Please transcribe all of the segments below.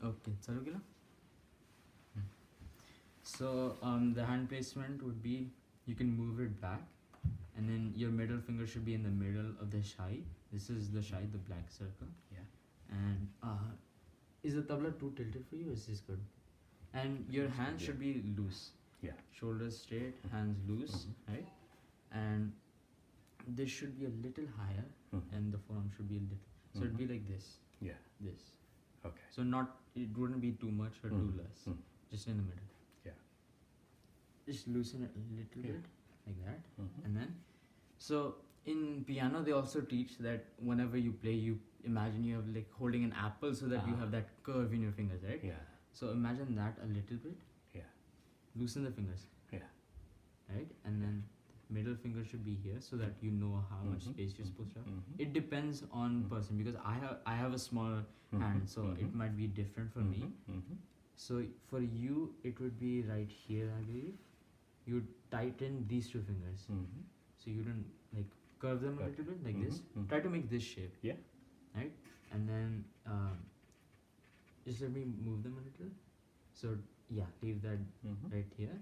Okay, चालू केला? So the hand placement would be, you can move it back, and then your middle finger should be in the middle of the shai. This is the shai, the black circle. Yeah. And is the tabla too tilted for you? Or is this good? And your hands should be loose. Yeah. Shoulders straight, hands loose, right? And this should be a little higher, and the forearm should be a little. So it'd be like this. Yeah. This. Okay. So not, it wouldn't be too much or too less. Just in the middle. Yeah. Just loosen it a little bit like that. Mm-hmm. And then, so in piano they also teach that whenever you play, you imagine you have like holding an apple, so that you have that curve in your fingers, right? Yeah. So imagine that a little bit. Yeah. Loosen the fingers. Yeah. Right? And then middle finger should be here, so that you know how much space you're supposed to have. It depends on person, because I have a small hand, so it might be different for me. So for you it would be right here, I believe. You tighten these two fingers, so you don't like curve them a little bit like this. Try to make this shape. Yeah. Right? And then just let me move them a little. So yeah, leave that right here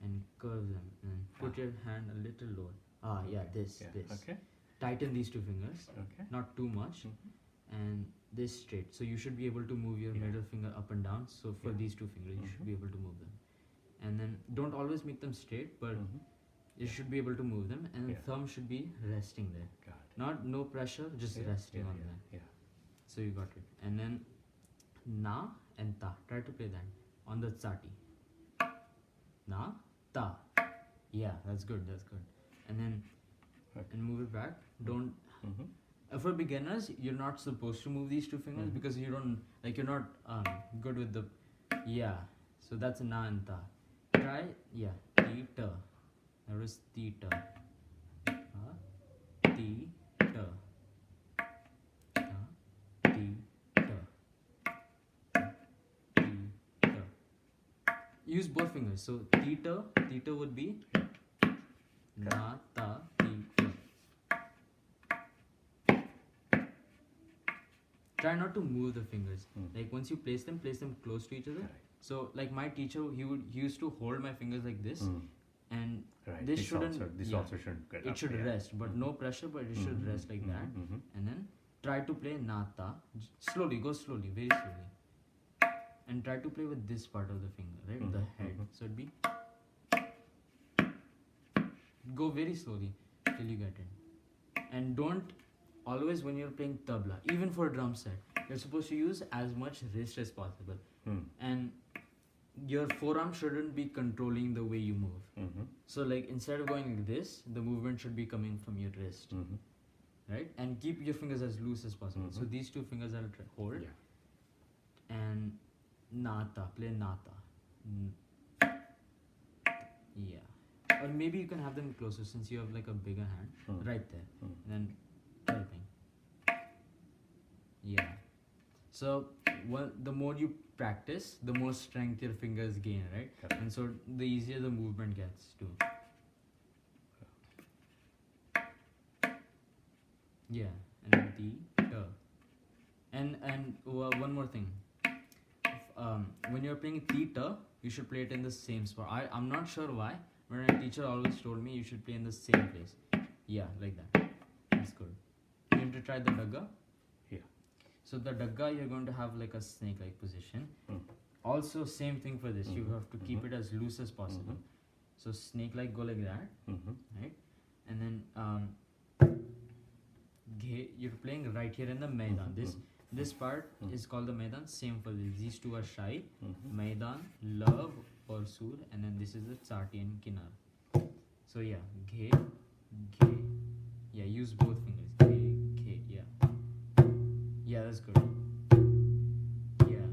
and curve them, and put your hand a little lower. Yeah, this. Okay. Tighten these two fingers, Okay. not too much, and this straight. So you should be able to move your middle finger up and down. So for these two fingers, you should be able to move them. And then don't always make them straight, but you should be able to move them. And thumb should be resting there. Got it. No pressure, just resting on there. Yeah. So you got it. And then na and ta. Try to play that on the tsati. Na, ta. Yeah, that's good. And then and move it back. Don't. For beginners, you're not supposed to move these two fingers because you don't like, you're not good with the. Yeah. So that's na and ta. Try theta. That was theta. Theta. Use both fingers. So theta would be na, ta, theta. Try not to move the fingers. Like once you place them close to each other. Right. So like my teacher, he used to hold my fingers like this, and Right. this shouldn't. Also shouldn't get it up. should rest, but no pressure. But it should rest like that. And then try to play nata slowly. Go slowly, very slowly, and try to play with this part of the finger, right? The head. So it'd be. Go very slowly till you get it, and don't always, when you're playing tabla, even for a drum set, you're supposed to use as much wrist as possible, and your forearm shouldn't be controlling the way you move. So like instead of going like this, the movement should be coming from your wrist, right? And keep your fingers as loose as possible. So these two fingers I'll hold, and nata, play nata. Yeah, or maybe you can have them closer since you have like a bigger hand, right there. And then typing. Yeah. So the more you practice, the more strength your fingers gain, right? Correct. And so the easier the movement gets too. Yeah, and the and one more thing. When you're playing theta, you should play it in the same spot. I'm not sure why, but my teacher always told me you should play in the same place. Yeah, like that. That's good. You have to try the dagga. So the dagga, you're going to have like a snake-like position. Also, same thing for this. You have to keep it as loose as possible. So snake-like, go like that, right? And then you're playing right here in the maidan. This part is called the maidan. Same for this. These two are shai, maidan, love or sur, and then this is the tsati and kinar. So yeah, ghe. Yeah, use both fingers. Ghe. Yeah. Yeah, that's good. Yeah.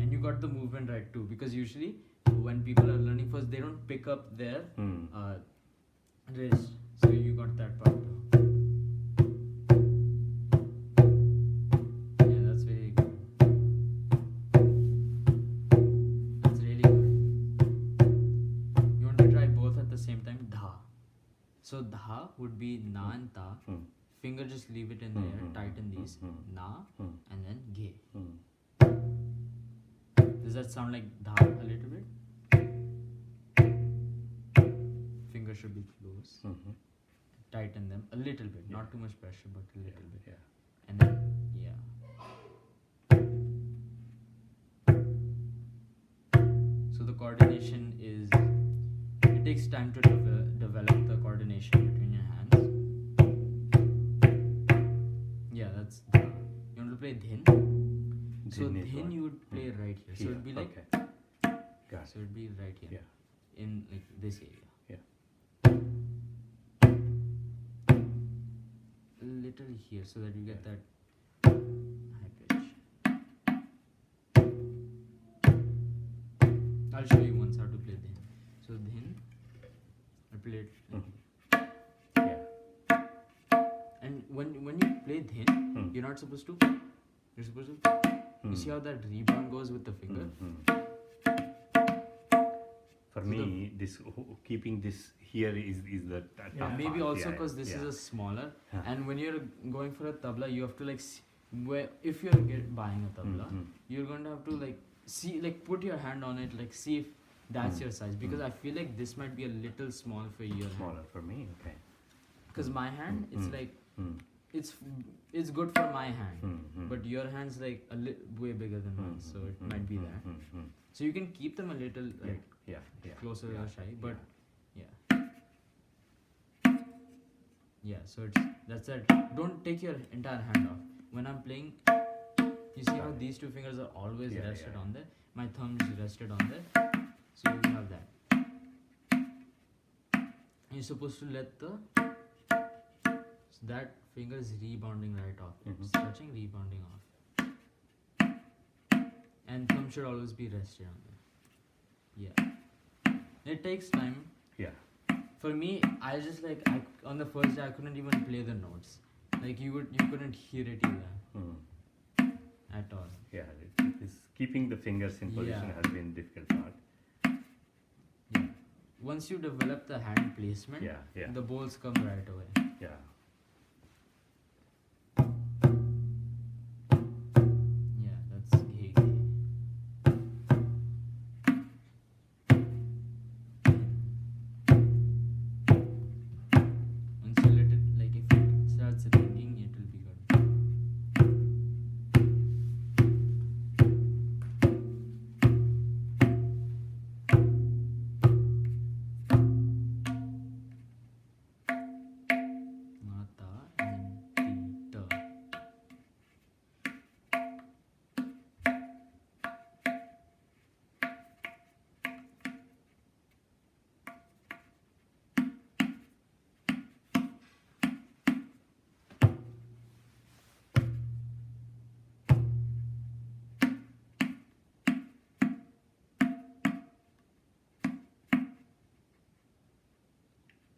And you got the movement right too, because usually when people are learning first, they don't pick up their wrist. So you got that part too. Yeah, that's very good. That's really good. You want to try both at the same time? Dha. So dha would be na and ta. finger just leave it in the air, tighten these, na, and then ge. Does that sound like dha a little bit? Finger should be close. Tighten them a little bit, not too much pressure, but a little bit. Yeah. And then, so the coordination is, it takes time to develop the coordination between your hands. Yeah, that's dha. You want to play dhin? So dhin you would play right here. So it would be like, Got so it would be right here. Yeah. In like this area. A little here so that you get that high pitch. I'll show you once how to play dhin. So dhin, I play it like Yeah. and when you play dhin, you're not supposed to, you're supposed to, you see how that rebound goes with the finger? For me, this keeping this here is the tough Maybe part. also because this is a smaller, Yeah. and when you're going for a tabla, you have to like where if you're buying a tabla, you're going to have to like see, like put your hand on it, like see if that's your size, because I feel like this might be a little small for your Smaller hand. for me, okay. Because my hand, it's like it's good for my hand, but your hand's like way bigger than mine, so it might be that. So you can keep them a little like closer or shy, but so that's it. Don't take your entire hand off. When I'm playing, you see how these two fingers are always rested on there? My thumbs rested on there. So you have that. You're supposed to let that finger is rebounding right off. It's touching, rebounding off. And thumb should always be rested on there. It takes time. For me, I just on the first day I couldn't even play the notes. Like you couldn't hear it either. At all. Keeping the fingers in position has been difficult part. Once you develop the hand placement, the bowls come right away. That's gay. Once you let it, like if it starts ringing, it will be good. Mata and Tita.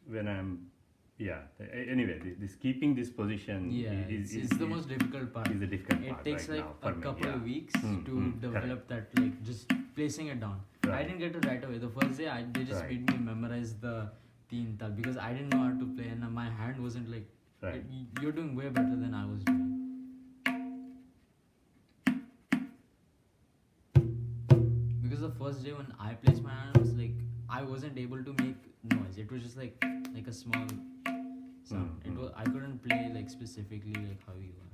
When I'm anyway, this keeping this position is the most difficult part. Is the difficult part. It takes right like now for a me, couple of weeks to develop that, like just placing it down. I didn't get it right away. The first day they just made me memorize the teen tal because I didn't know how to play and my hand wasn't like you're doing way better than I was doing. Because the first day when I placed my hand, it was like I wasn't able to make noise. It was just like a small sound. I couldn't play like specifically like how you are.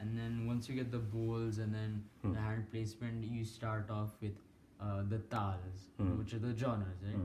And then once you get the bowls and then the hand placement, you start off with the tals, which are the genres, right?